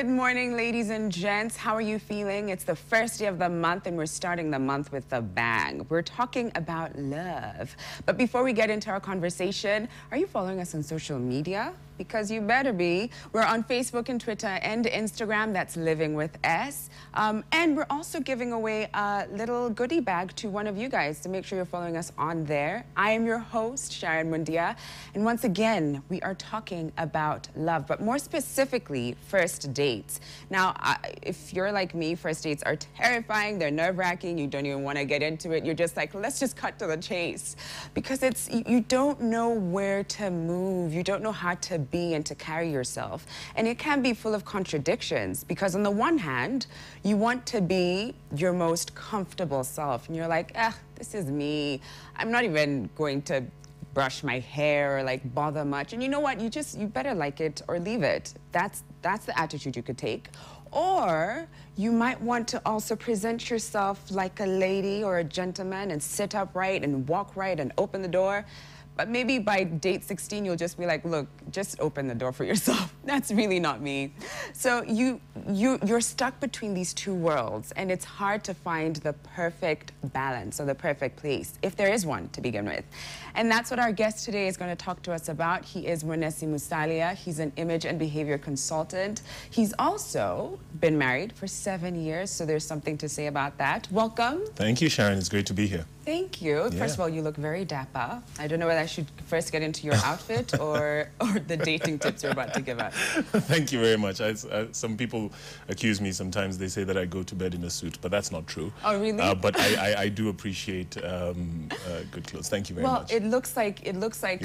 Good morning, ladies and gents. How are you feeling? It's the first day of the month, and we're starting the month with a bang. We're talking about love. But before we get into our conversation, are you following us on social media? Because you better be. We're on Facebook and Twitter and Instagram. That's Living with S. And we're also giving away a little goodie bag to one of you guys, so make sure you're following us on there. I am your host, Sn1 and once again, we are talking about love, but more specifically, first dates. Now, if you're like me, first dates are terrifying, they're nerve-wracking, you don't even want to get into it. You're just like, let's just cut to the chase. Because you don't know where to move, you don't know how to be and to carry yourself. And it can be full of contradictions, because on the one hand, you want to be your most comfortable self, and you're like, this is me. I'm not even going to brush my hair or like bother much. And you know what? You better like it or leave it. That's the attitude you could take. Or you might want to also present yourself like a lady or a gentleman and sit upright and walk right and open the door. But maybe by date 16, you'll just be like, look, just open the door for yourself. That's really not me. So you're stuck between these two worlds, and it's hard to find the perfect balance or the perfect place, if there is one to begin with. And that's what our guest today is going to talk to us about. He is Vanessa Misciagna. He's an image and behavior consultant. He's also been married for 7 years, so there's something to say about that. Welcome. Thank you, Sharon. It's great to be here. Thank you. Yeah. First of all, you look very dapper. I don't know whether I should first get into your outfit or the dating tips you're about to give us. Thank you very much. Some people accuse me sometimes. They say that I go to bed in a suit, but that's not true. Oh, really? But I do appreciate good clothes. Thank you very much. Well, it looks like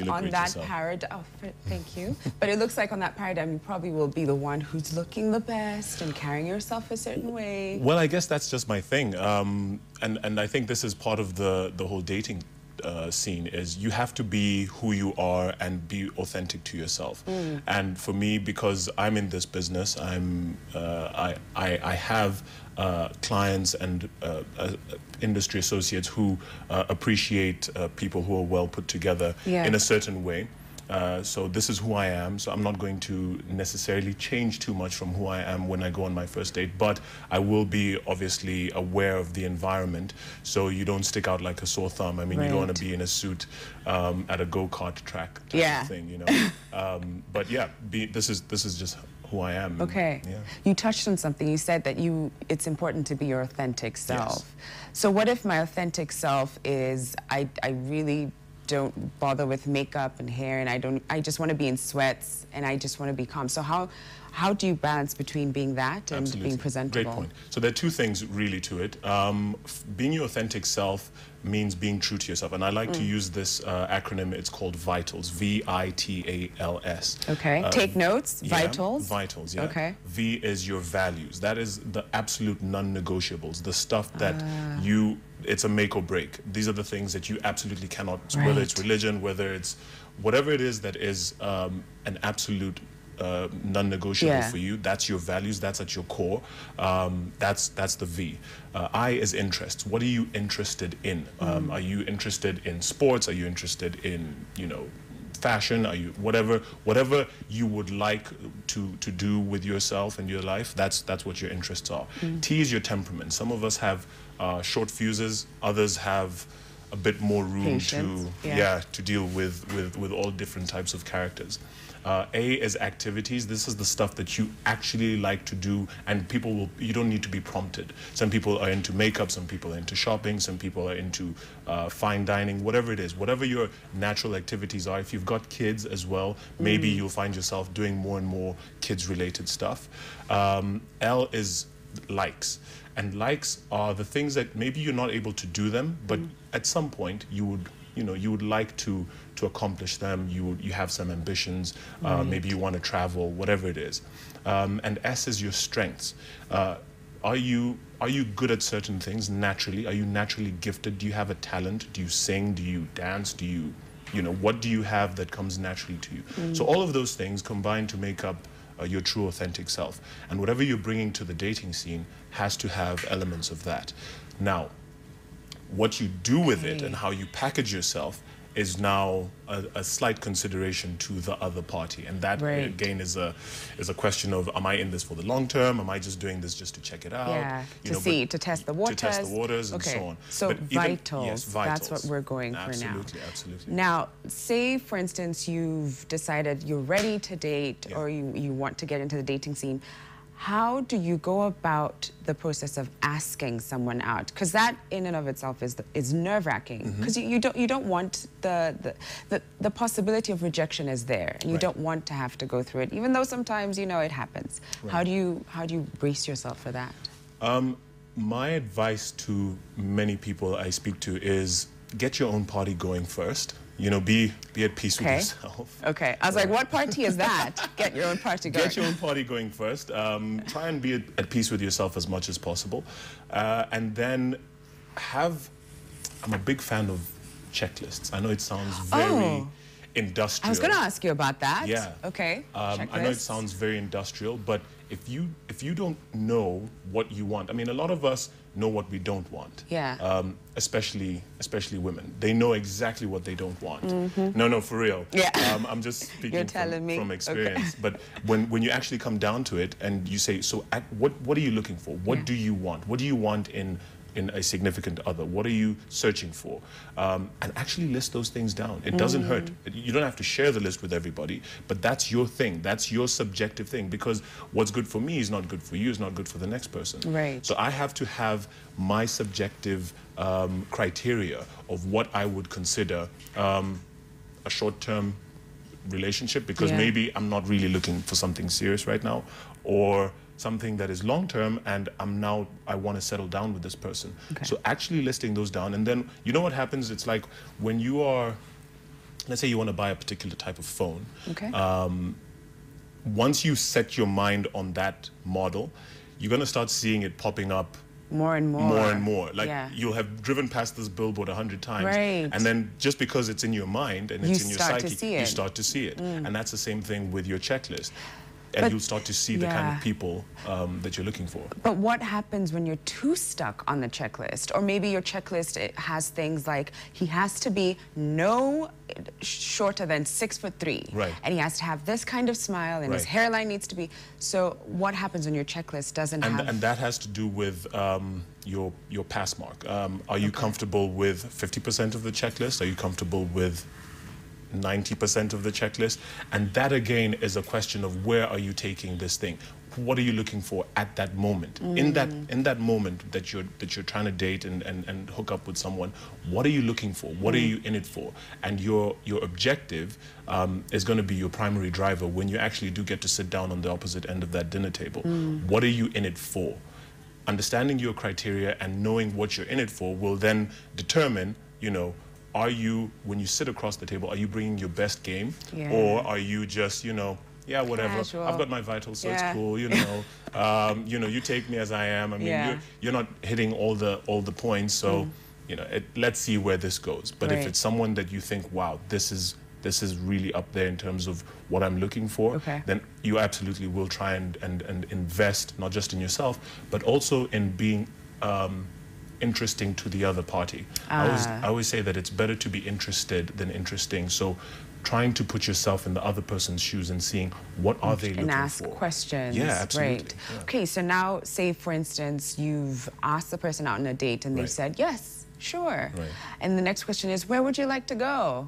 on that paradigm. Oh, thank you. But it looks like on that paradigm, you probably will be the one who's looking the best and carrying yourself a certain way. Well, I guess that's just my thing. And I think this is part of the whole dating scene, is you have to be who you are and be authentic to yourself. And for me, because I'm in this business, I have clients and industry associates who appreciate people who are well put together in a certain way. So this is who I am, so I'm not going to necessarily change too much from who I am when I go on my first date, but I will be obviously aware of the environment, so you don't stick out like a sore thumb. I mean, you don't want to be in a suit at a go-kart track type of thing, you know. But yeah, this is just who I am. Okay. Yeah. You touched on something. You said that it's important to be your authentic self. Yes. So what if my authentic self is I really don't bother with makeup and hair, and I just want to be in sweats and I just want to be calm. So how do you balance between being that and being presentable? Great point. So there are two things really to it. Being your authentic self means being true to yourself, and I like to use this acronym. It's called VITALS, V-I-T-A-L-S. Okay, take notes. VITALS. VITALS, yeah. Okay. V is your values. That is the absolute non-negotiables, the stuff that it's a make or break. These are the things that you absolutely cannot, whether it's religion, whether it's whatever it is that is an absolute non-negotiable for you. That's your values, that's at your core. That's the V. I is interests. What are you interested in? Are you interested in sports? Are you interested in, you know, fashion? Are you whatever you would like to do with yourself and your life? That's what your interests are. T is your temperament. Some of us have short fuses, others have a bit more room to deal with all different types of characters. A is activities. This is the stuff that you actually like to do, and you don't need to be prompted. Some people are into makeup, some people are into shopping, some people are into fine dining, whatever it is, whatever your natural activities are. If you've got kids as well, maybe you'll find yourself doing more and more kids-related stuff. L is likes. And likes are the things that maybe you're not able to do them, but at some point you would like to accomplish them. You have some ambitions. Maybe you want to travel, whatever it is. And S is your strengths. Are you good at certain things naturally? Are you naturally gifted? Do you have a talent? Do you sing? Do you dance? Do you what do you have that comes naturally to you? So all of those things combine to make up your true authentic self. And whatever you're bringing to the dating scene has to have elements of that. Now, what you do with it and how you package yourself is now a slight consideration to the other party, and that again is a question of, am I in this for the long term? Am I just doing this just to check it out? Yeah, to test the waters. And so on. So but vitals, yes, vitals, that's what we're going for now. Absolutely. Now, say for instance you've decided you're ready to date, or you want to get into the dating scene. How do you go about the process of asking someone out? Because that in and of itself is nerve-wracking. Because you don't want the possibility of rejection is there, and you don't want to have to go through it, even though sometimes you know it happens. How do you brace yourself for that? My advice to many people I speak to is get your own party going first. You know, be at peace with yourself. Okay. I was like, what party is that? Get your own party going. Get your own party going first. Try and be at peace with yourself as much as possible. And then I'm a big fan of checklists. I know it sounds very industrial. I was going to ask you about that. Yeah. Okay. I know it sounds very industrial, but if you don't know what you want, I mean, a lot of us know what we don't want. Yeah. Especially women. They know exactly what they don't want. No, for real. Yeah. I'm just speaking from experience. Okay. But when you actually come down to it and you say, so what are you looking for? What do you want? What do you want in a significant other? What are you searching for? And actually list those things down. It doesn't hurt. You don't have to share the list with everybody, but that's your thing. That's your subjective thing, because what's good for me is not good for you, is not good for the next person. Right. So I have to have my subjective criteria of what I would consider a short-term relationship, because maybe I'm not really looking for something serious right now, or something that is long-term, and I want to settle down with this person. Okay. So actually listing those down, and then you know what happens? It's like when you are, let's say you want to buy a particular type of phone. Okay. Once you set your mind on that model, you're going to start seeing it popping up more and more. More and more. Like you'll have driven past this billboard 100 times. Right. And then just because it's in your mind and it's in your psyche, you start to see it. And that's the same thing with your checklist. And you'll start to see the kind of people that you're looking for. But what happens when you're too stuck on the checklist? Or maybe your checklist has things like, he has to be no shorter than 6'3". Right. And he has to have this kind of smile, and his hairline needs to be. So what happens when your checklist doesn't have... And that has to do with your pass mark. Are you comfortable with 50% of the checklist? Are you comfortable with 90% of the checklist? And that again is a question of, where are you taking this thing? What are you looking for at that moment? In that moment that you're trying to date and hook up with someone, what are you looking for? What are you in it for? And your objective is going to be your primary driver when you actually do get to sit down on the opposite end of that dinner table. What are you in it for? Understanding your criteria and knowing what you're in it for will then determine, you know, are you, when you sit across the table, are you bringing your best game? Or are you just, you know, yeah, whatever. Casual. I've got my vitals, so it's cool, you know. You know, you take me as I am. I mean, you're not hitting all the points, so you know, let's see where this goes. But if it's someone that you think, wow, this is really up there in terms of what I'm looking for, then you absolutely will try and invest not just in yourself, but also in being interesting to the other party. I always say that it's better to be interested than interesting. So trying to put yourself in the other person's shoes and seeing what are they looking for. And ask questions. Yeah, absolutely. Right. Yeah. Okay, so now say, for instance, you've asked the person out on a date and they've said, yes, sure. Right. And the next question is, where would you like to go?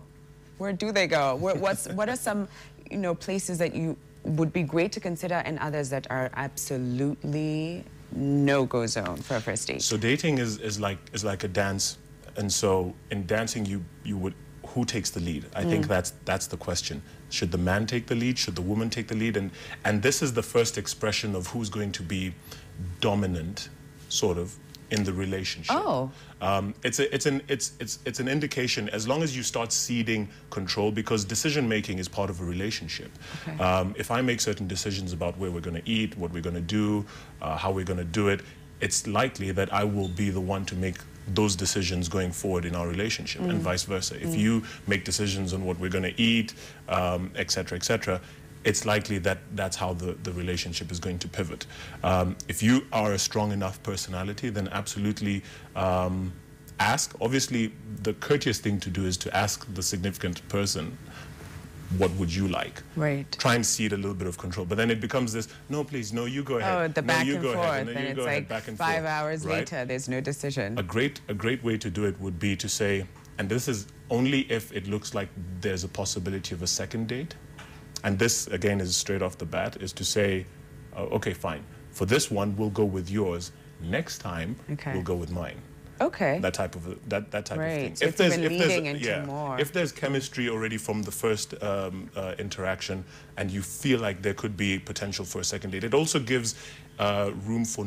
Where do they go? What are some, you know, places that you would be great to consider, and others that are absolutely no-go zone for a first date? So dating is like a dance, and so in dancing you would, who takes the lead? I think that's the question. Should the man take the lead? Should the woman take the lead? And this is the first expression of who's going to be dominant, sort of, in the relationship. Oh. It's an indication, as long as you start ceding control, because decision making is part of a relationship. Okay. If I make certain decisions about where we're going to eat, what we're going to do, how we're going to do it, it's likely that I will be the one to make those decisions going forward in our relationship, and vice versa. If you make decisions on what we're going to eat, etc., etc., it's likely that that's how the relationship is going to pivot. If you are a strong enough personality, then absolutely ask. Obviously, the courteous thing to do is to ask the significant person, what would you like? Right. Try and cede a little bit of control. But then it becomes this, no, please, no, you go ahead. Oh, the no, back you and go forth. ahead. And you it's go ahead, like back and 5 forth, hours right? later, there's no decision. A great way to do it would be to say, and this is only if it looks like there's a possibility of a second date. And this, again, is straight off the bat, is to say, okay, fine. For this one, we'll go with yours. Next time, we'll go with mine. Okay. That type of thing. So it's even leading into more. If there's chemistry already from the first interaction, and you feel like there could be potential for a second date, it also gives room for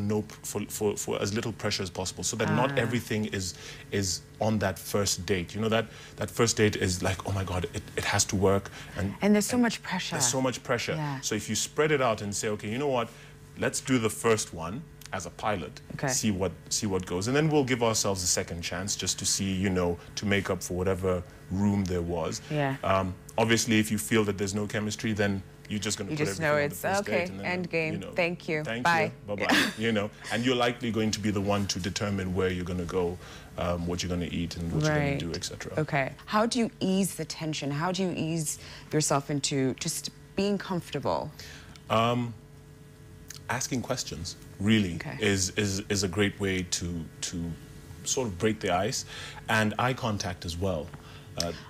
as little pressure as possible, so that not everything is on that first date. You know, that first date is like, oh my God, it has to work, and there's so much pressure. There's so much pressure. Yeah. So if you spread it out and say, okay, you know what, let's do the first one as a pilot, see what goes, and then we'll give ourselves a second chance just to see, you know, to make up for whatever room there was. Yeah. Obviously, if you feel that there's no chemistry, then you're just going to put everything on the first date, and then, end game. You know, thank you. Thank Bye. you. Bye bye. You know, and you're likely going to be the one to determine where you're going to go, what you're going to eat, and what you're going to do, etc. Okay. How do you ease the tension? How do you ease yourself into just being comfortable? Asking questions really is a great way to sort of break the ice, and eye contact as well.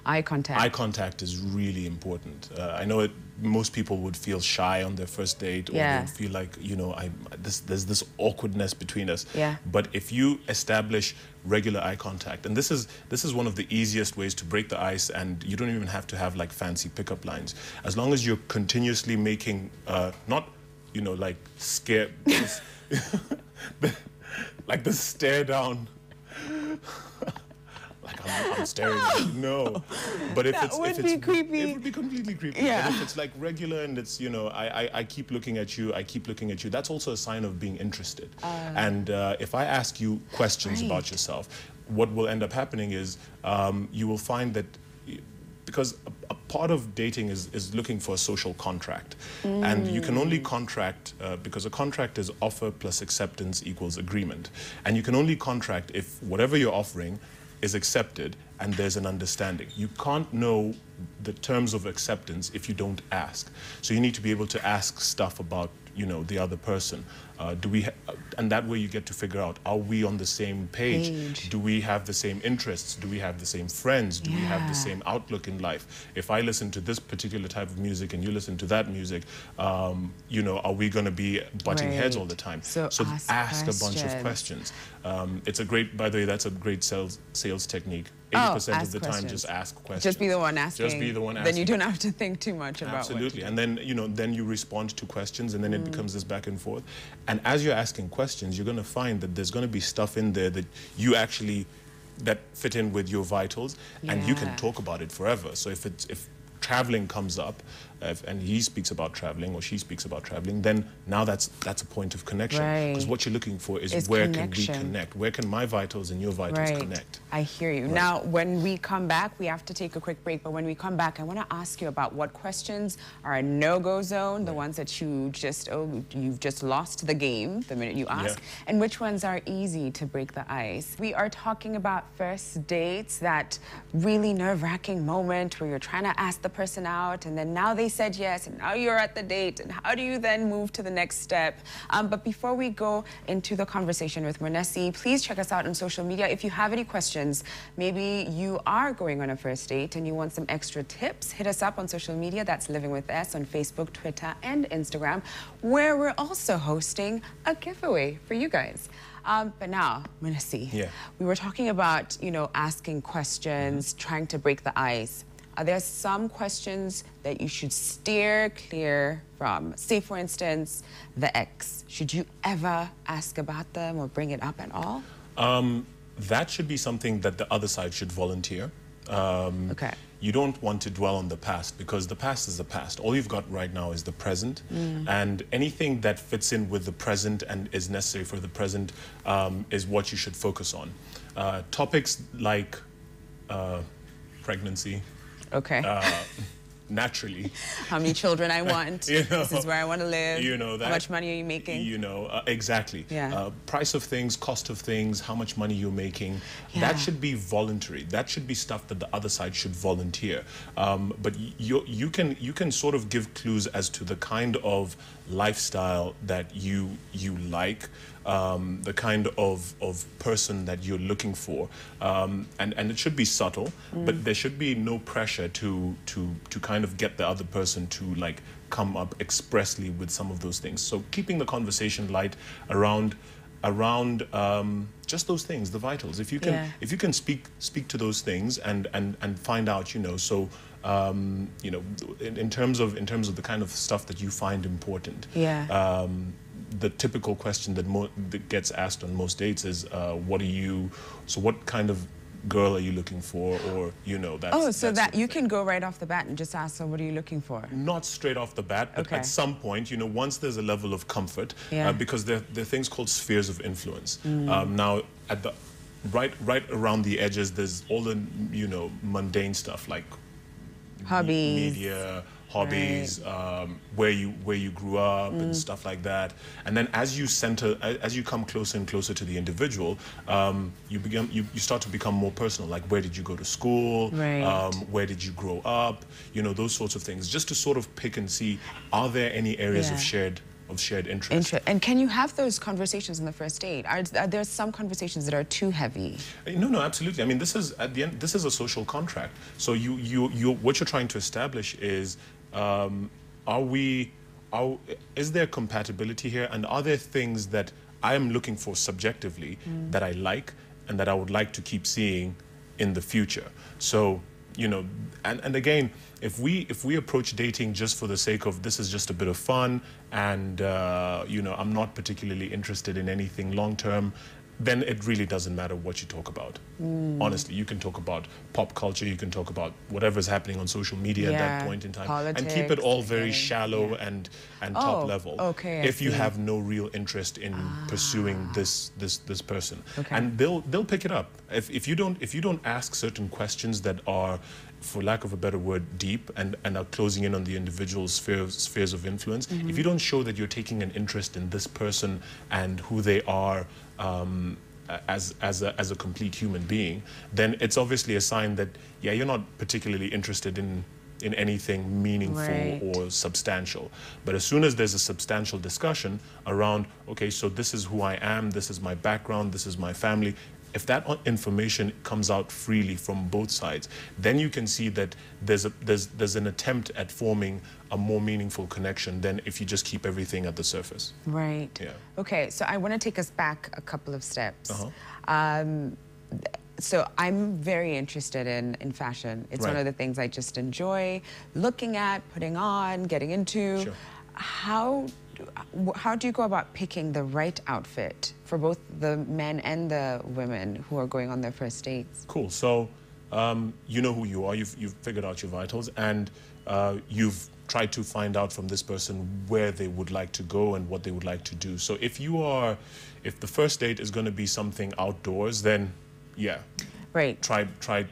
Eye contact. Eye contact is really important. I know most people would feel shy on their first date, or they would feel like, you know, there's this awkwardness between us. Yeah. But if you establish regular eye contact, and this is one of the easiest ways to break the ice, and you don't even have to have like fancy pickup lines. As long as you're continuously making not, you know, like scare, like the stare down. Like I'm staring at you. No, but if that would be creepy. It would be completely creepy. Yeah. But if it's like regular and it's, you know, I keep looking at you, I keep looking at you, that's also a sign of being interested. And if I ask you questions about yourself, what will end up happening is you will find that, because a part of dating is looking for a social contract. And you can only contract, because a contract is offer plus acceptance equals agreement. And you can only contract if whatever you're offering is accepted and there's an understanding. You can't know the terms of acceptance if you don't ask. So you need to be able to ask stuff about, you know, the other person. And that way you get to figure out, are we on the same page? Do we have the same interests? Do we have the same friends? Do we have the same outlook in life? If I listen to this particular type of music and you listen to that music, you know, are we going to be butting heads all the time? So ask a bunch of questions. It's a great, by the way, that's a great sales technique. 80% of the time, just ask questions. Just be the one asking. Just be the one asking. Then you don't have to think too much about Absolutely. what to do. And then, you know, then you respond to questions, and then it becomes this back and forth. And as you're asking questions, you're going to find that there's going to be stuff in there that you actually, that fit in with your vitals, and you can talk about it forever. So if traveling comes up, and he speaks about traveling or she speaks about traveling, then now that's a point of connection. Because what you're looking for is where can we connect? Where can my vitals and your vitals connect? I hear you. Now, when we come back, we have to take a quick break, but when we come back, I want to ask you about what questions are a no-go zone, the ones that you just, you've just lost the game the minute you ask, and which ones are easy to break the ice. We are talking about first dates, that really nerve-wracking moment where you're trying to ask the person out, and then now they said yes, and now you're at the date, and how do you then move to the next step? But before we go into the conversation with Mwenesi, please check us out on social media. If you have any questions, maybe you are going on a first date and you want some extra tips, hit us up on social media. That's Living With S on Facebook, Twitter, and Instagram, where we're also hosting a giveaway for you guys. But now, Mwenesi, we were talking about, you know, asking questions, trying to break the ice. Are there some questions that you should steer clear from? Say, for instance, the ex. Should you ever ask about them or bring it up at all? That should be something that the other side should volunteer. You don't want to dwell on the past, because the past is the past. All you've got right now is the present. And anything that fits in with the present and is necessary for the present is what you should focus on. Topics like pregnancy, naturally. How many children I want. You know, this is where I want to live. You know that. How much money are you making? You know, exactly. Yeah. Price of things, cost of things, how much money you're making. Yeah. That should be voluntary. That should be stuff that the other side should volunteer. But you can sort of give clues as to the kind of lifestyle that you like, the kind of person that you're looking for, and it should be subtle, but there should be no pressure to kind of get the other person to like come up expressly with some of those things. So keeping the conversation light around just those things, the vitals. If you can speak to those things and find out, you know, so you know, in terms of the kind of stuff that you find important. Yeah. The typical question that gets asked on most dates is, what kind of girl are you looking for? Or, you know, that's you can go right off the bat and just ask them, what are you looking for? Not straight off the bat, but at some point, you know, once there's a level of comfort, because there are things called spheres of influence. Now, at the right around the edges, there's all the, you know, mundane stuff like hobbies, media, hobbies, where you grew up and stuff like that. And then as you come closer and closer to the individual, you start to become more personal. Like, where did you go to school? Right. Where did you grow up? You know, those sorts of things. Just to sort of pick and see, are there any areas of shared interest. And can you have those conversations on the first date? Are there some conversations that are too heavy? No, absolutely. I mean, this is at the end. This is a social contract. So what you're trying to establish is, is there compatibility here, and are there things that I am looking for subjectively that I like and that I would like to keep seeing in the future? So, you know, and again, if we approach dating just for the sake of this is just a bit of fun and you know, I'm not particularly interested in anything long term, then it really doesn't matter what you talk about. Honestly, you can talk about pop culture, you can talk about whatever's happening on social media at that point in time, politics, and keep it all very shallow and top level. Okay, if you have no real interest in pursuing this person, and they'll pick it up. If you don't ask certain questions that are, for lack of a better word, deep and are closing in on the individual's spheres of influence, if you don't show that you're taking an interest in this person and who they are as a complete human being, then it's obviously a sign that, yeah, you're not particularly interested in anything meaningful or substantial. But as soon as there's a substantial discussion around, okay, so this is who I am, this is my background, this is my family, if that information comes out freely from both sides, then you can see that there's an attempt at forming a more meaningful connection than if you just keep everything at the surface. Right. Yeah. Okay, so I want to take us back a couple of steps. So I'm very interested in fashion. It's one of the things I just enjoy looking at, putting on, getting into. Sure. How do you go about picking the right outfit for both the men and the women who are going on their first dates? Cool. So you know who you are. You've figured out your vitals, and you've tried to find out from this person where they would like to go and what they would like to do. So if the first date is going to be something outdoors, then yeah. Right. Try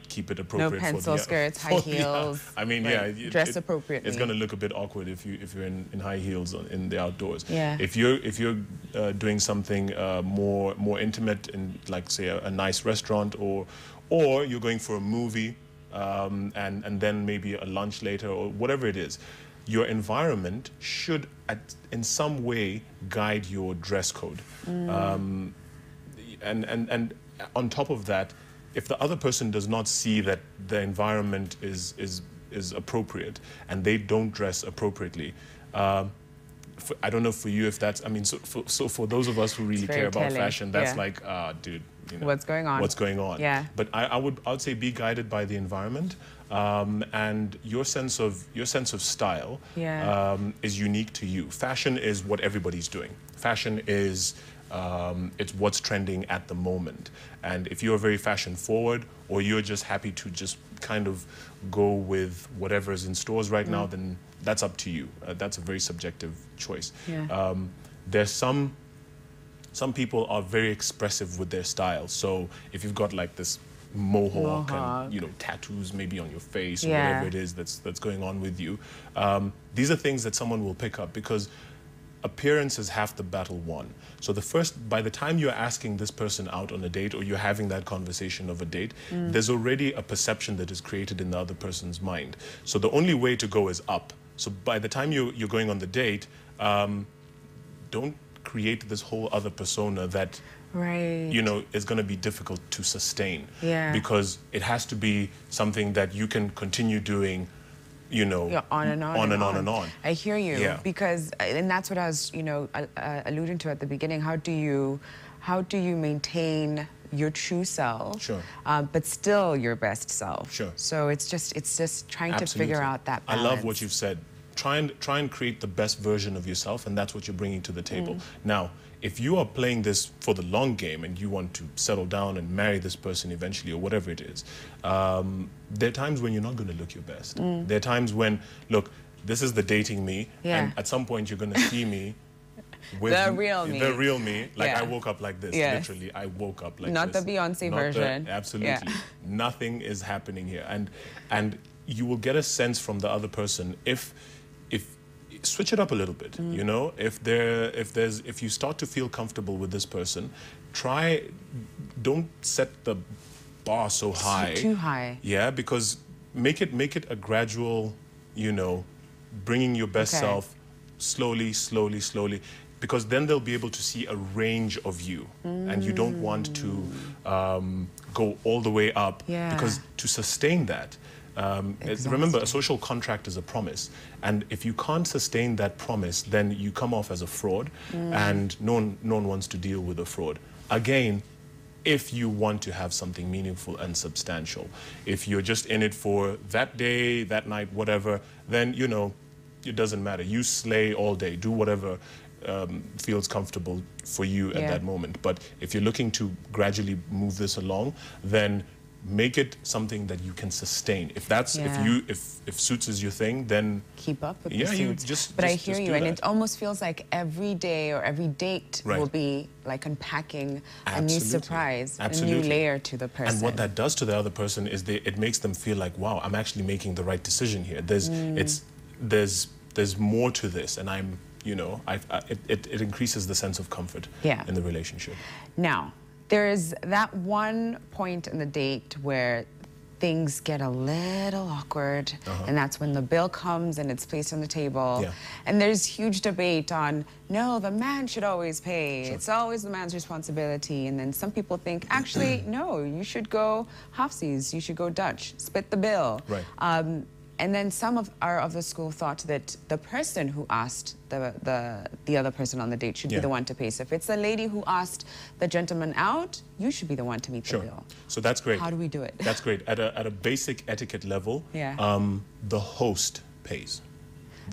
keep it appropriate. No pencil skirts, high heels. I mean, dress appropriately. It's going to look a bit awkward if you're in high heels in the outdoors. Yeah. If you're doing something more intimate in, like, say, a nice restaurant, or you're going for a movie, and then maybe a lunch later, or whatever it is, your environment should in some way guide your dress code. And on top of that, if the other person does not see that the environment is appropriate and they don't dress appropriately, I don't know for you if that's, I mean, so for those of us who really care about fashion, that's like, dude, you know, what's going on? What's going on? Yeah. But I would say be guided by the environment, and your sense of style is unique to you. Fashion is what everybody's doing. Fashion is it's what's trending at the moment. And if you're very fashion forward, or you're just happy to just kind of go with whatever is in stores right now, then that's up to you. That's a very subjective choice. Yeah. There's some people are very expressive with their style. So if you've got like this mohawk and, you know, tattoos maybe on your face or whatever it is that's going on with you. These are things that someone will pick up, because appearance is half the battle won. So by the time you're asking this person out on a date, or you're having that conversation of a date, there's already a perception that is created in the other person's mind. So the only way to go is up. So by the time you're going on the date, don't create this whole other persona that, you know, is going to be difficult to sustain. Because it has to be something that you can continue doing, you know, on and on. I hear you, because, and that's what I was, you know, alluding to at the beginning. How do you maintain your true self, but still your best self? So it's just trying to figure out that balance. I love what you've said. Try and create the best version of yourself, and that's what you're bringing to the table. Now, if you are playing this for the long game and you want to settle down and marry this person eventually, or whatever it is, there are times when you're not going to look your best. There are times when, look, this is the dating me, and at some point you're going to see me with the real me. The real me. Like, I woke up like this. Literally, I woke up like not this. Not the Beyonce version. Absolutely. Nothing is happening here. And you will get a sense from the other person if switch it up a little bit, you know. If you start to feel comfortable with this person, don't set the bar so high. Too high. Yeah, because make it a gradual, you know, bringing your best self slowly, because then they'll be able to see a range of you, and you don't want to go all the way up, because to sustain that, remember, a social contract is a promise, and if you can't sustain that promise, then you come off as a fraud, and no one wants to deal with a fraud. Again, if you want to have something meaningful and substantial. If you're just in it for that day, that night, whatever, then, you know, it doesn't matter. You slay all day, do whatever feels comfortable for you at that moment. But if you're looking to gradually move this along, then make it something that you can sustain. If that's if suits is your thing, then keep up with the suits. But I hear you, and it almost feels like every day or every date will be like unpacking a new surprise, a new layer to the person. And what that does to the other person is it makes them feel like, wow, I'm actually making the right decision here. There's more to this, and I'm, you know, it increases the sense of comfort in the relationship. Now, there is that one point in the date where things get a little awkward, and that's when the bill comes and it's placed on the table. And there's huge debate on, no, the man should always pay. It's always the man's responsibility. And then some people think, actually, no, you should go halfsies, you should go Dutch, split the bill. And then some are of the school of thought that the person who asked the other person on the date should be the one to pay. So if it's the lady who asked the gentleman out, you should be the one to meet the bill. So that's great. How do we do it? That's great. At a basic etiquette level, the host pays.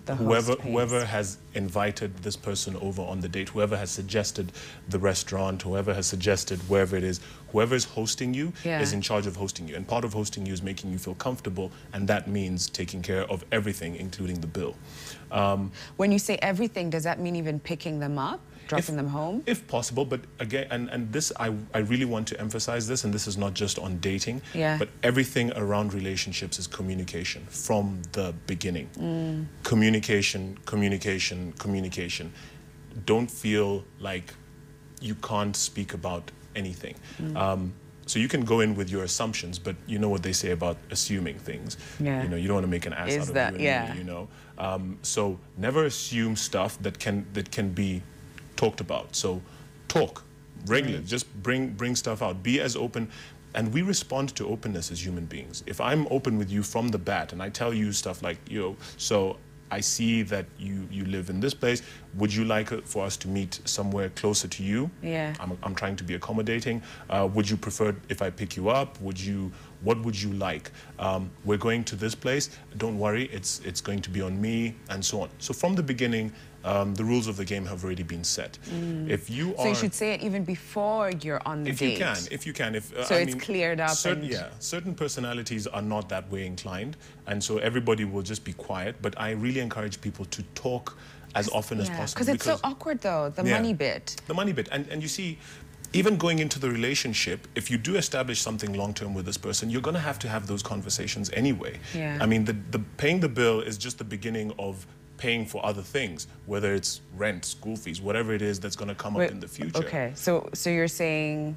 Whoever has invited this person over on the date, whoever has suggested the restaurant, whoever has suggested wherever it is, whoever is hosting you is in charge of hosting you. And part of hosting you is making you feel comfortable, and that means taking care of everything, including the bill. When you say everything, does that mean even picking them up? Dropping them home? If possible, but again, and this, I really want to emphasize this, and this is not just on dating, but everything around relationships is communication from the beginning. Communication, communication, communication. Don't feel like you can't speak about anything. So you can go in with your assumptions, but you know what they say about assuming things. You know, you don't want to make an ass out of you, you know. So never assume stuff that can be talked about. So talk regularly, just bring stuff out, be as open, and we respond to openness as human beings. If I'm open with you from the bat and I tell you stuff like, yo, so I see that you live in this place, would you like for us to meet somewhere closer to you? I'm trying to be accommodating. Would you prefer if I pick you up? What would you like? We're going to this place, don't worry, it's going to be on me, and so on. So from the beginning, the rules of the game have already been set. If you are, so you should say it even before you're on the date. If you can. So it's cleared up. Certain personalities are not that way inclined, and so everybody will just be quiet. But I really encourage people to talk as often as possible. Because it's so awkward, though, the money bit. The money bit. And you see, even going into the relationship, if you do establish something long-term with this person, you're going to have those conversations anyway. Yeah. I mean, the paying the bill is just the beginning of paying for other things, whether it's rent, school fees, whatever it is that's going to come up in the future. Okay, so you're saying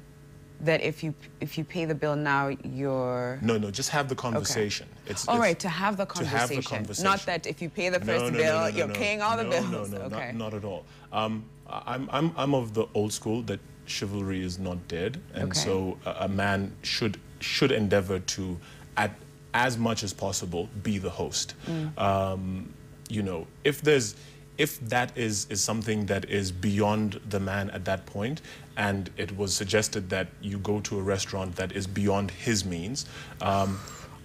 that if you pay the bill now, you're... No, just have the conversation. Okay. All right, to have the conversation. To have the conversation. Not that if you pay the first bill, you're paying all the bills. No, okay. not at all. I'm of the old school that chivalry is not dead, and so a man should endeavor to, as much as possible, be the host. You know, if that is something that is beyond the man at that point, and it was suggested that you go to a restaurant that is beyond his means.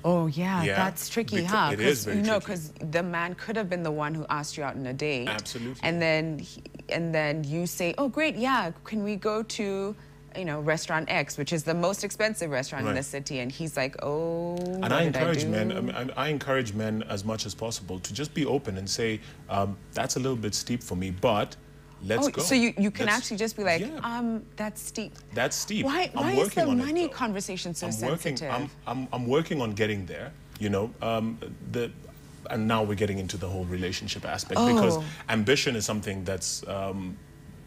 Oh yeah, that's tricky, huh? It is very tricky. Because the man could have been the one who asked you out on a date. Absolutely. And then you say, oh great, yeah, can we go to, you know, restaurant X, which is the most expensive restaurant in the city, and he's like, oh. And I encourage men. I encourage men as much as possible to just be open and say, that's a little bit steep for me, but let's go. So you can actually just be like, that's steep. That's steep. Why is the money conversation so sensitive? I'm working on getting there. You know, and now we're getting into the whole relationship aspect because ambition is something that's.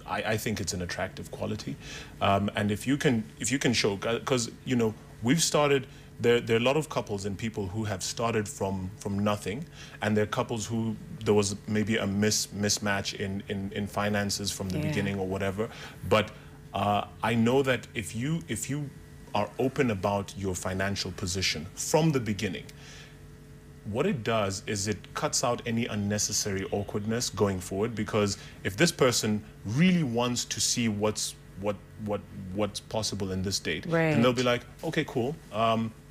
I think it's an attractive quality, and if you can show, because you know we've started. There are a lot of couples and people who have started from nothing, and there are couples who there was maybe a mismatch in finances from the beginning or whatever. But I know that if you are open about your financial position from the beginning, what it does is it cuts out any unnecessary awkwardness going forward, because if this person really wants to see what's possible in this date, then they'll be like, okay, cool,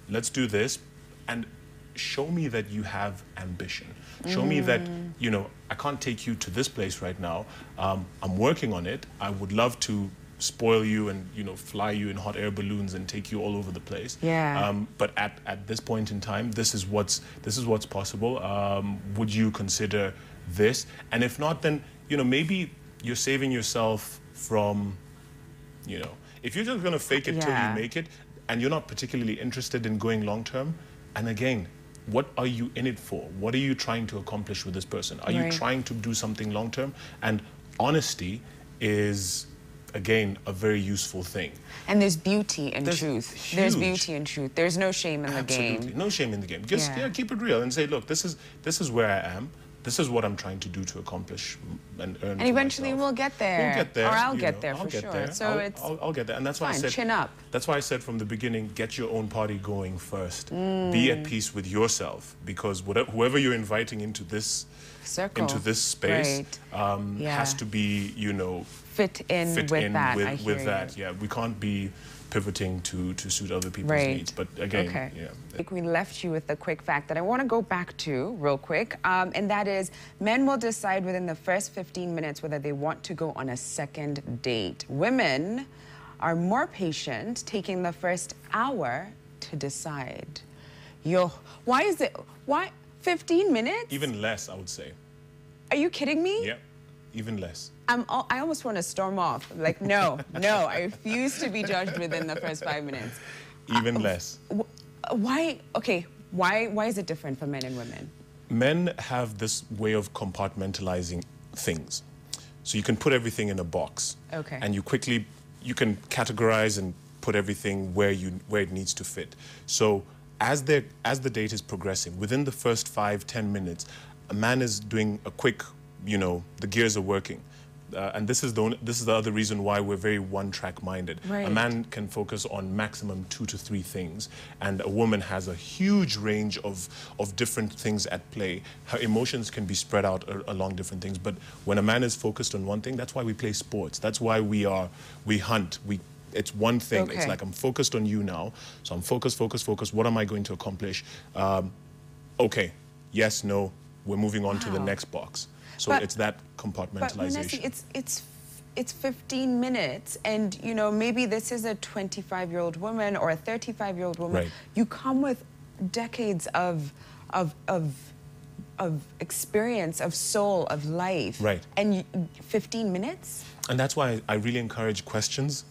let's do this, and show me that you have ambition. Show me that, you know, I can't take you to this place right now. I'm working on it. I would love to spoil you and, you know, fly you in hot air balloons and take you all over the place. Yeah. But at this point in time, this is what's possible. Would you consider this? And if not, then, you know, maybe you're saving yourself from, you know, if you're just gonna fake it till you make it, and you're not particularly interested in going long term, and again, what are you in it for? What are you trying to accomplish with this person? Are you trying to do something long term? And honesty is, again, a very useful thing. And there's beauty in truth. Huge. There's beauty in truth. There's no shame in the game. Absolutely, no shame in the game. Just keep it real and say, look, this is where I am. This is what I'm trying to do to accomplish and earn. And eventually we'll get there. We'll get there. Or I'll get there for sure. So I'll get there. And that's why I said, chin up. That's why I said from the beginning, get your own party going first. Be at peace with yourself, because whoever you're inviting into this circle, into this space, has to be, you know, fit in with that. Yeah, we can't be pivoting to suit other people's needs. But again, We left you with a quick fact that I want to go back to real quick, and that is men will decide within the first 15 minutes whether they want to go on a second date. Women are more patient, taking the first hour to decide. Why 15 minutes? Even less, I would say. Are you kidding me? Yeah, even less. I almost want to storm off. Like, no, I refuse to be judged within the first 5 minutes. Even less. Why? Okay, why is it different for men and women? Men have this way of compartmentalizing things. So you can put everything in a box. Okay. And you can categorize and put everything where it needs to fit. So as the date is progressing, within the first 5-10 minutes, a man is doing a quick, you know, the gears are working. And this is the other reason why we're very one-track minded. A man can focus on maximum 2 to 3 things, and a woman has a huge range of different things at play. Her emotions can be spread out along different things, but when a man is focused on one thing, that's why we play sports. That's why we hunt. It's one thing. It's like, I'm focused on you now, so I'm focused. What am I going to accomplish? Okay, yes, no, we're moving on to the next box. So it's that compartmentalization. But Mwenesi, it's 15 minutes, and you know, maybe this is a 25-year-old woman or a 35-year-old woman. You come with decades of experience, of soul, of life. And 15 minutes? And that's why I really encourage questions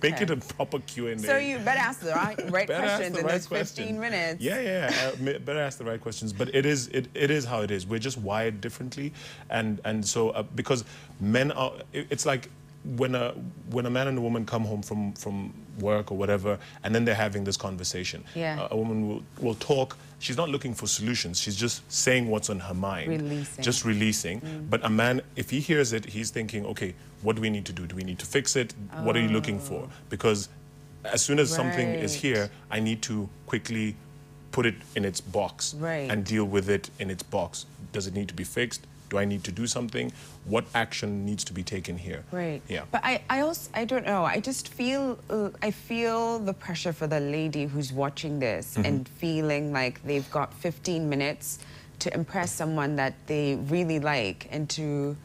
Make it a proper Q&A. So you better ask the right questions in those 15 minutes. Better ask the right questions. But it is how it is. We're just wired differently, and so because men are, it's like when a man and a woman come home from work or whatever, and then they're having this conversation. Yeah. A woman will talk. She's not looking for solutions. She's just saying what's on her mind. Releasing. Just releasing. But a man, if he hears it, he's thinking, okay, what do we need to do? Do we need to fix it? What are you looking for? Because as soon as something is here, I need to quickly put it in its box and deal with it in its box. Does it need to be fixed? Do I need to do something? What action needs to be taken here? Right. Yeah. But I don't know. I just feel, I feel the pressure for the lady who's watching this and feeling like they've got 15 minutes to impress someone that they really like and to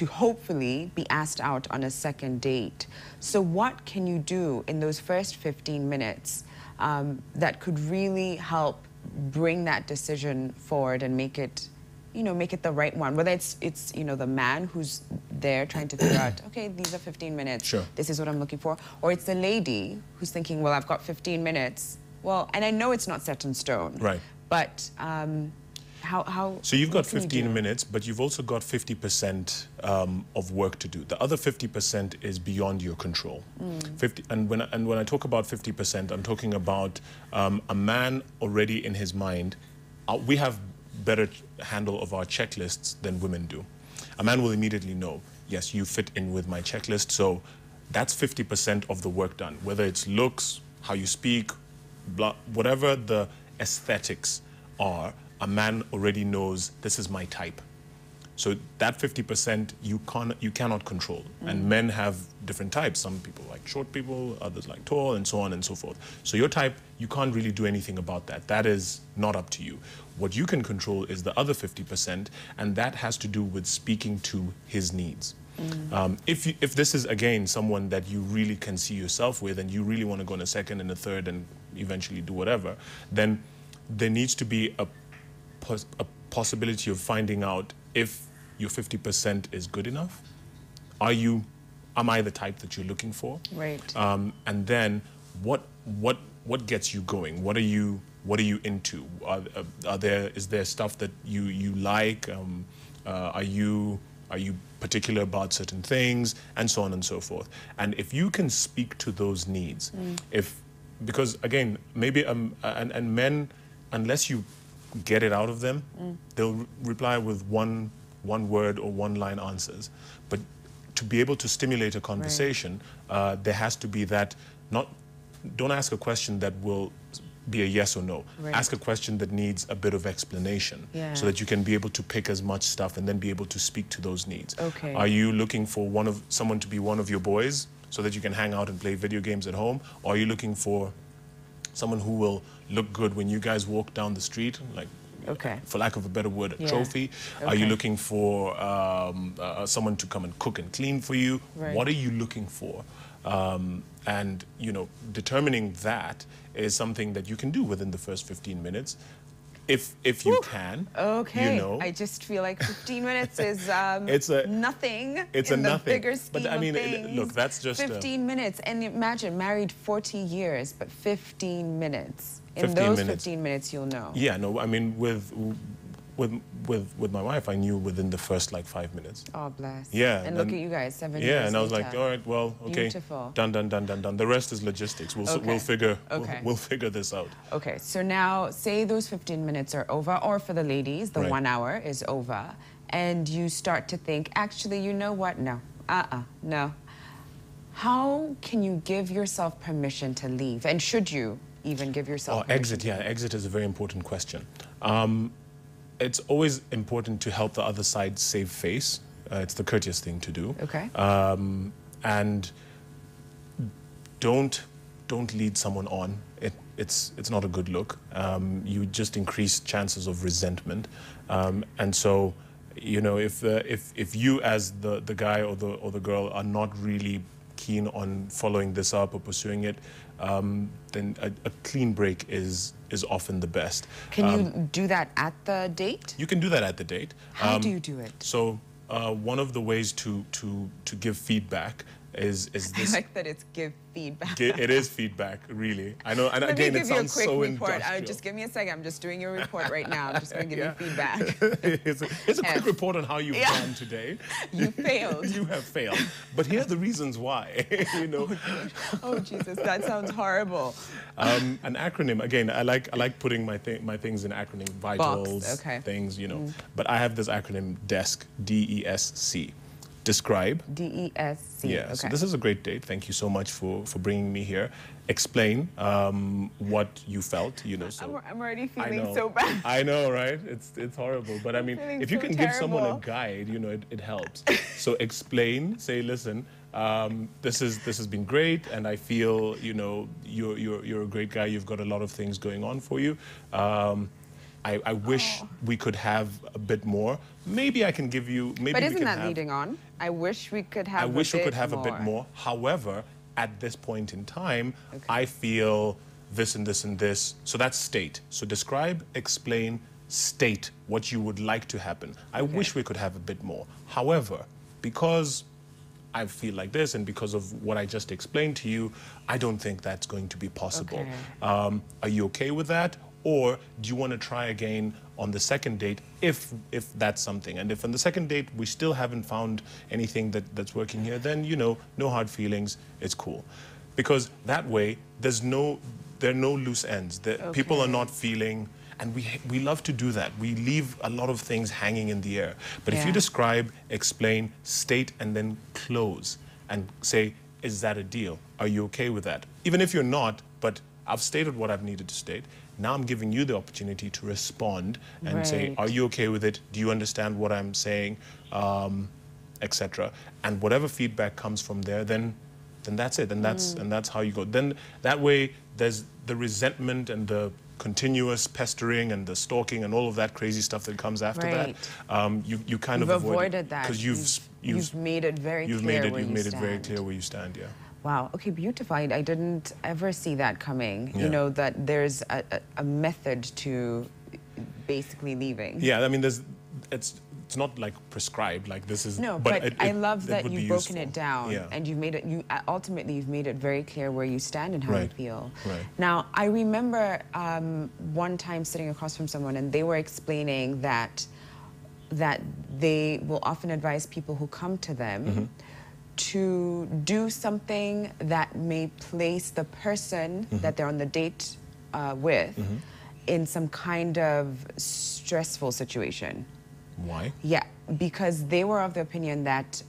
hopefully be asked out on a second date. So what can you do in those first 15 minutes that could really help bring that decision forward and make it, you know, make it the right one? Whether it's you know, the man who's there trying to figure out, okay, these are 15 minutes. Sure. This is what I'm looking for. Or it's the lady who's thinking, well, I've got 15 minutes. Well, and I know it's not set in stone. Right. But how So you've got 15 minutes, but you've also got 50% of work to do. The other 50% is beyond your control. And when I talk about 50%, I'm talking about a man already in his mind. We have better handle of our checklists than women do. A man will immediately know, yes, you fit in with my checklist, so that's 50% of the work done. Whether it's looks, how you speak, blah, whatever the aesthetics are, a man already knows this is my type. So that 50% you cannot control. And men have different types. Some people like short people, others like tall, and so on and so forth. So your type, you can't really do anything about that. That is not up to you. What you can control is the other 50%, and that has to do with speaking to his needs. If this is, again, someone that you really can see yourself with and you really want to go on a second and a third and eventually do whatever, then there needs to be a possibility of finding out if your 50% is good enough. Am I the type that you're looking for? Right. And then what gets you going? What are you into? Is there stuff that you like? Are you particular about certain things, and so on and so forth? And if you can speak to those needs, because again, maybe and men, unless you get it out of them, they'll reply with one word or one line answers. But to be able to stimulate a conversation, there has to be that. Don't ask a question that will be a yes or no. Ask a question that needs a bit of explanation, so that you can be able to pick as much stuff and then be able to speak to those needs. Okay. Are you looking for someone to be one of your boys so that you can hang out and play video games at home? Or are you looking for someone who will look good when you guys walk down the street, like, for lack of a better word, a trophy? Are you looking for someone to come and cook and clean for you? What are you looking for? And, you know, determining that is something that you can do within the first 15 minutes. If you can, okay. You know. I just feel like 15 minutes is nothing. It's in a the nothing. Bigger scheme but I mean, of things. look, that's just 15 minutes. And imagine, married 40 years, but 15 minutes. In 15 those minutes. 15 minutes, you'll know. Yeah, no, I mean, with my wife, I knew within the first, like, 5 minutes. Oh, bless. Yeah. And look at you guys, 7 years Yeah, and I was later. like, all right, well, okay. Beautiful. Done. The rest is logistics. We'll figure this out. Okay, so now say those 15 minutes are over, or for the ladies, the 1 hour is over, and you start to think, actually, you know what? No. No. How can you give yourself permission to leave? And should you even give yourself permission? Exit, yeah. Exit is a very important question. It's always important to help the other side save face. It's the courteous thing to do. Okay. And don't lead someone on. It's not a good look. You just increase chances of resentment. And so, you know, if you as the guy or the girl are not really keen on following this up or pursuing it, then a clean break is often the best. Can you do that at the date? You can do that at the date. How do you do it? So one of the ways to give feedback is this. I like that it's give feedback. It is feedback, really. I know, and Let again, me it give you a sounds quick so report. industrial. Just give me a second. I'm just doing your report right now. I'm just going to give you feedback. It's a quick report on how you've done today. You failed. You have failed. But here are the reasons why, you know. Oh, Jesus, that sounds horrible. An acronym, again, I like putting my things in acronym, vitals, things, you know. But I have this acronym, DESC, D-E-S-C. Describe. D-E-S-C. Yeah, okay. So this is a great date. Thank you so much for bringing me here. Explain what you felt, you know. So I'm already feeling so bad. I know, right? It's horrible. But I mean, if you can give someone a guide, you know, it helps. So explain, say, listen, this has been great, and I feel, you know, you're a great guy. You've got a lot of things going on for you. I wish we could have a bit more. Maybe I can give you. Maybe. But isn't that leading on? I wish we could have. I wish we could have a bit more. However, at this point in time, I feel this and this and this. So that's state. So describe, explain, state what you would like to happen. I wish we could have a bit more. However, because I feel like this, and because of what I just explained to you, I don't think that's going to be possible. Are you okay with that? Or do you want to try again on the second date if that's something? And if on the second date we still haven't found anything that's working here, then, you know, no hard feelings, it's cool. Because that way, there are no loose ends. People are not feeling, and we love to do that. We leave a lot of things hanging in the air. But if you describe, explain, state, and then close, and say, is that a deal? Are you okay with that? Even if you're not, but I've stated what I've needed to state. Now I'm giving you the opportunity to respond and say, are you okay with it? Do you understand what I'm saying? Etc. And whatever feedback comes from there, then that's it. And that's how you go. Then that way there's the resentment and the continuous pestering and the stalking and all of that crazy stuff that comes after that. You kind of avoided that because you've made it very clear where you stand. You've made it very clear where you stand. Yeah. Wow. Okay, beautiful. I didn't ever see that coming. You know, that there's a method to basically leaving. Yeah, I mean, it's not like prescribed, like this is. No, but I love that you've broken it down, yeah. and you've made it. Ultimately you've made it very clear where you stand and how you feel. Right. Now, I remember one time sitting across from someone, and they were explaining that they will often advise people who come to them to do something that may place the person that they're on the date with in some kind of stressful situation. Why? Yeah, because they were of the opinion that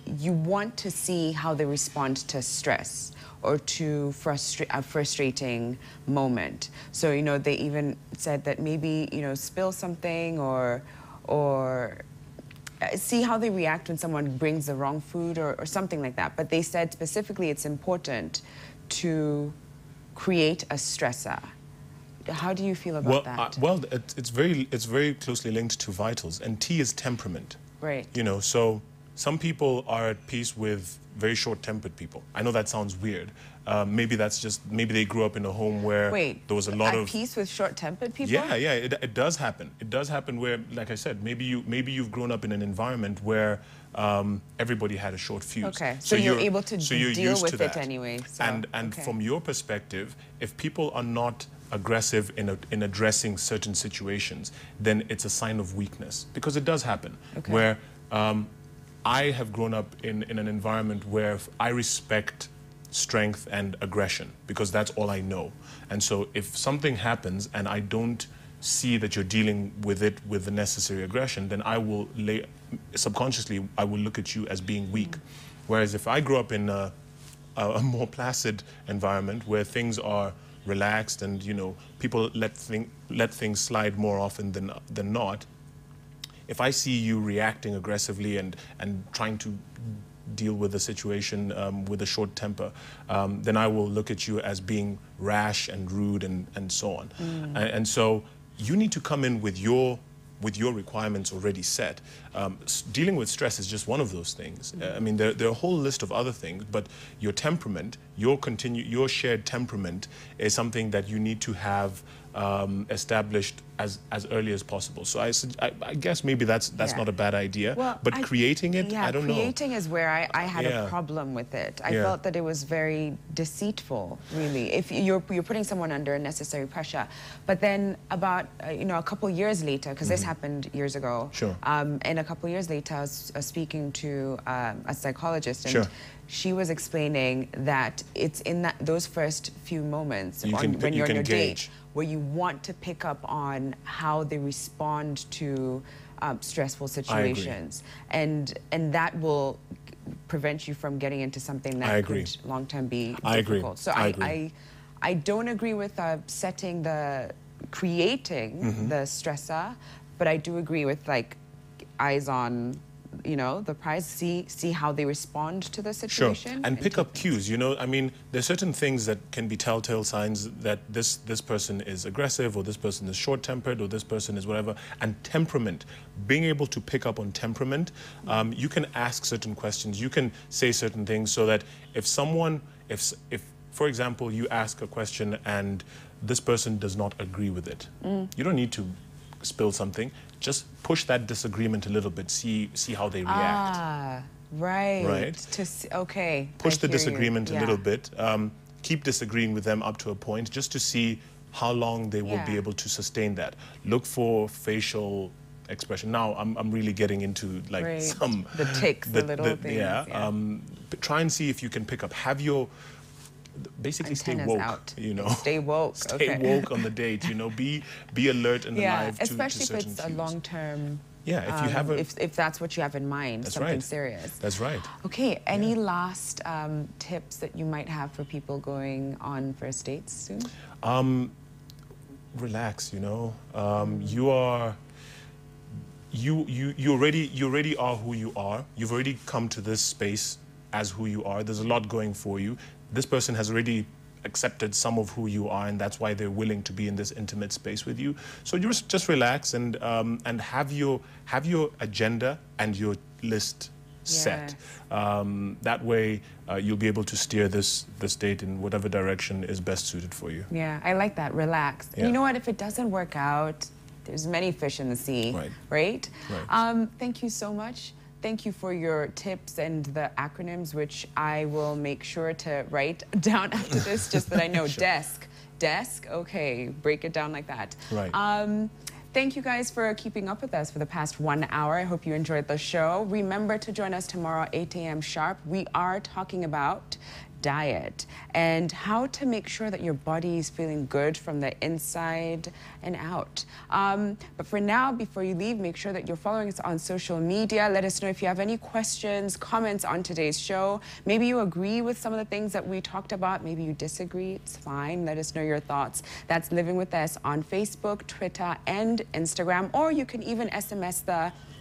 you want to see how they respond to stress or to a frustrating moment. So, you know, they even said that maybe, you know, spill something or see how they react when someone brings the wrong food or something like that. But they said specifically it's important to create a stressor. How do you feel about that? Well, it's very closely linked to vitals, and T is temperament. Right. You know, so some people are at peace with very short-tempered people. I know that sounds weird. Maybe they grew up in a home where there was a lot of peace with short-tempered people. Yeah, it does happen. It does happen where, like I said, maybe you've grown up in an environment where everybody had a short fuse. Okay, so you're able to deal with it anyway. So, and from your perspective, if people are not aggressive in addressing certain situations, then it's a sign of weakness, because it does happen where I have grown up in an environment where I respect strength and aggression because that's all I know. And so if something happens and I don't see that you're dealing with it with the necessary aggression, then I will subconsciously I will look at you as being weak. Whereas if I grew up in a more placid environment where things are relaxed and, you know, people let things slide more often than not, if I see you reacting aggressively and trying to deal with the situation with a short temper, then I will look at you as being rash and rude and so on. And so you need to come in with your requirements already set. Dealing with stress is just one of those things. I mean, there are a whole list of other things, but your temperament, your shared temperament is something that you need to have established as early as possible. So I guess maybe that's not a bad idea. Well, but creating it, I don't know. Creating is where I had a problem with it. I felt that it was very deceitful, really. If you're putting someone under unnecessary pressure. But then about a couple years later, because this happened years ago. Sure. And a couple years later, I was speaking to a psychologist, and she was explaining that it's in those first few moments when you're on your date, where you want to pick up on how they respond to stressful situations, and that will prevent you from getting into something that could long term be difficult. So I don't agree with creating the stressor, but I do agree with eyes on the prize, see how they respond to the situation. Sure, and pick up cues. I mean, there's certain things that can be telltale signs that this person is aggressive, or this person is short-tempered, or this person is whatever. And temperament, being able to pick up on temperament, you can ask certain questions, you can say certain things, so that if for example, you ask a question and this person does not agree with it, you don't need to spill something. Just push that disagreement a little bit. See how they react. Ah, right. Right. Okay. Push the disagreement a little bit. Keep disagreeing with them up to a point, just to see how long they will be able to sustain that. Look for facial expression. Now I'm really getting into the tics, the little things. Try and see if you can pick up. Have your basically antennas stay woke, out. Stay woke. Stay woke on the date. Be alert and alive. Especially to if it's certain a long-term. Yeah, if you have if that's what you have in mind, something serious. That's right. Okay. Any last tips that you might have for people going on first dates soon? Relax. You already are who you are. You've already come to this space as who you are. There's a lot going for you. This person has already accepted some of who you are, and that's why they're willing to be in this intimate space with you. So you just relax and have your agenda and your list set. That way you'll be able to steer this date in whatever direction is best suited for you. Yeah, I like that. Relax. And you know what? If it doesn't work out, there's many fish in the sea, right? Thank you so much. Thank you for your tips and the acronyms, which I will make sure to write down after this, just that I know. Desk, okay, break it down like that. Thank you guys for keeping up with us for the past 1 hour. I hope you enjoyed the show. Remember to join us tomorrow, 8 a.m. sharp. We are talking about diet and how to make sure that your body is feeling good from the inside and out. But for now, before you leave, make sure that you're following us on social media. Let us know if you have any questions, comments on today's show. Maybe you agree with some of the things that we talked about. Maybe you disagree. It's fine. Let us know your thoughts. That's Living With Us on Facebook, Twitter, and Instagram. Or you can even SMS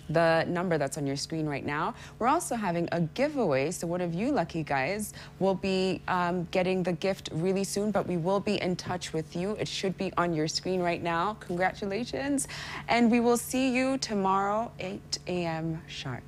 the number that's on your screen right now. We're also having a giveaway, so one of you lucky guys will be getting the gift really soon, but we will be in touch with you. It should be on your screen right now. Congratulations, and we will see you tomorrow, 8 a.m. sharp.